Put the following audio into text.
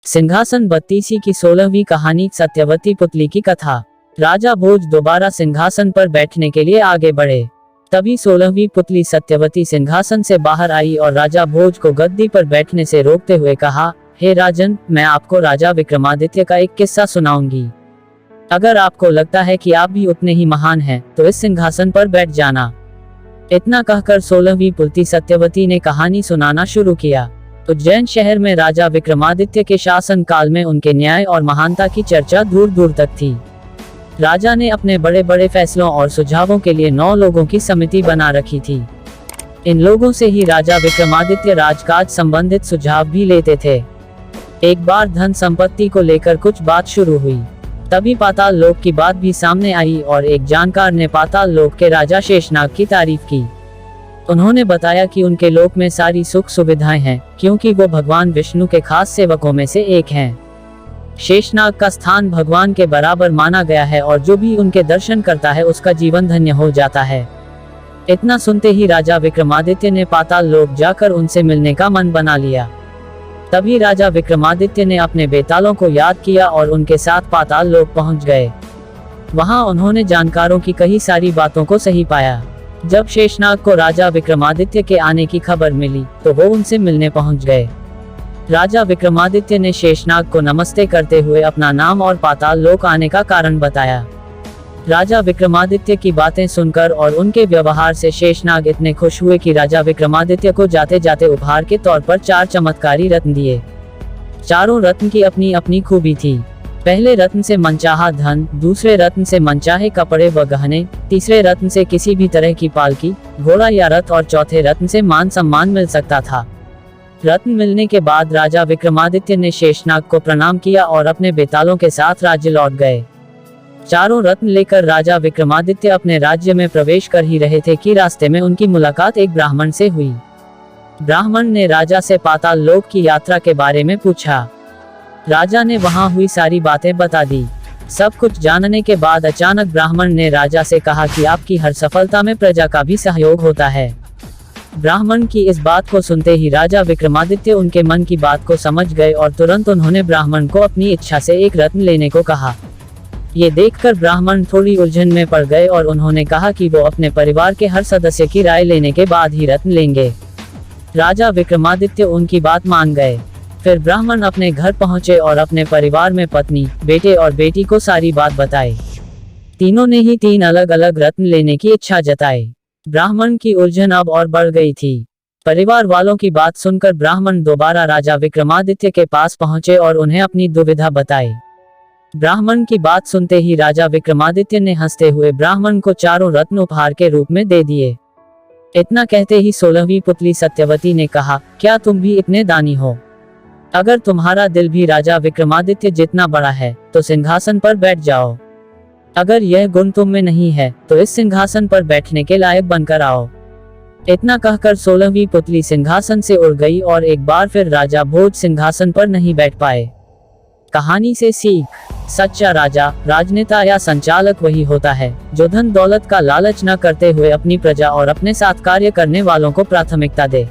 सिंहासन बत्तीसी की 16वीं कहानी सत्यवती पुतली की कथा। राजा भोज दोबारा सिंहासन पर बैठने के लिए आगे बढ़े। तभी 16वीं पुतली सत्यवती सिंहासन से बाहर आई और राजा भोज को गद्दी पर बैठने से रोकते हुए कहा, हे राजन, मैं आपको राजा विक्रमादित्य का एक किस्सा सुनाऊंगी। अगर आपको लगता है कि आप भी उतने ही महान हैं, तो इस सिंहासन पर बैठ जाना। इतना कहकर 16वीं पुतली सत्यवती ने कहानी सुनाना शुरू किया। उज्जैन शहर में राजा विक्रमादित्य के शासन काल में उनके न्याय और महानता की चर्चा दूर दूर तक थी। राजा ने अपने बड़े बड़े फैसलों और सुझावों के लिए 9 लोगों की समिति बना रखी थी। इन लोगों से ही राजा विक्रमादित्य राजकाज संबंधित सुझाव भी लेते थे। एक बार धन संपत्ति को लेकर कुछ बात शुरू हुई। तभी पाताल लोक की बात भी सामने आई और एक जानकार ने पाताल लोक के राजा शेषनाग की तारीफ की। उन्होंने बताया कि उनके लोक में सारी सुख सुविधाएं हैं, क्योंकि वो भगवान विष्णु के खास सेवकों में से एक हैं। शेषनाग का स्थान भगवान के बराबर माना गया है और जो भी उनके दर्शन करता है उसका जीवन धन्य हो जाता है। इतना सुनते ही राजा विक्रमादित्य ने पाताल लोक जाकर उनसे मिलने का मन बना लिया। तभी राजा विक्रमादित्य ने अपने बेतालों को याद किया और उनके साथ पाताल लोक पहुंच गए। वहां उन्होंने जानकारों की कई सारी बातों को सही पाया। जब शेषनाग को राजा विक्रमादित्य के आने की खबर मिली, तो वो उनसे मिलने पहुंच गए। राजा विक्रमादित्य ने शेषनाग को नमस्ते करते हुए अपना नाम और पाताल लोक आने का कारण बताया। राजा विक्रमादित्य की बातें सुनकर और उनके व्यवहार से शेषनाग इतने खुश हुए कि राजा विक्रमादित्य को जाते जाते उपहार के तौर पर 4 चमत्कारी रत्न दिए। चारों रत्न की अपनी अपनी खूबी थी। पहले रत्न से मनचाहा धन, दूसरे रत्न से मनचाहे कपड़े व गहने, तीसरे रत्न से किसी भी तरह की पालकी, घोड़ा या रथ और चौथे रत्न से मान सम्मान मिल सकता था। रत्न मिलने के बाद राजा विक्रमादित्य ने शेषनाग को प्रणाम किया और अपने बेतालों के साथ राज्य लौट गए। चारों रत्न लेकर राजा विक्रमादित्य अपने राज्य में प्रवेश कर ही रहे थे कि रास्ते में उनकी मुलाकात एक ब्राह्मण से हुई। ब्राह्मण ने राजा से पाताल लोक की यात्रा के बारे में पूछा। राजा ने वहां हुई सारी बातें बता दी। सब कुछ जानने के बाद अचानक ब्राह्मण ने राजा से कहा कि आपकी हर सफलता में प्रजा का भी सहयोग होता है। ब्राह्मण की इस बात को सुनते ही राजा विक्रमादित्य उनके मन की बात को समझ गए और तुरंत उन्होंने ब्राह्मण को अपनी इच्छा से एक रत्न लेने को कहा। ये देखकर ब्राह्मण थोड़ी उलझन में पड़ गए और उन्होंने कहा कि वो अपने परिवार के हर सदस्य की राय लेने के बाद ही रत्न लेंगे। राजा विक्रमादित्य उनकी बात मान गए। फिर ब्राह्मण अपने घर पहुंचे और अपने परिवार में पत्नी, बेटे और बेटी को सारी बात बताई। तीनों ने ही 3 अलग अलग रत्न लेने की इच्छा जताई। ब्राह्मण की उलझन अब और बढ़ गई थी। परिवार वालों की बात सुनकर ब्राह्मण दोबारा राजा विक्रमादित्य के पास पहुंचे और उन्हें अपनी दुविधा बताई। ब्राह्मण की बात सुनते ही राजा विक्रमादित्य ने हंसते हुए ब्राह्मण को चारों रत्न उपहार के रूप में दे दिए। इतना कहते ही 16वीं पुतली सत्यवती ने कहा, क्या तुम भी इतने दानी हो? अगर तुम्हारा दिल भी राजा विक्रमादित्य जितना बड़ा है, तो सिंहासन पर बैठ जाओ। अगर यह गुण तुम में नहीं है, तो इस सिंहासन पर बैठने के लायक बनकर आओ। इतना कहकर 16वीं पुतली सिंहासन से उड़ गई और एक बार फिर राजा भोज सिंहासन पर नहीं बैठ पाए। कहानी से सीख। सच्चा राजा, राजनेता या संचालक वही होता है जो धन दौलत का लालच न करते हुए अपनी प्रजा और अपने साथ कार्य करने वालों को प्राथमिकता दे।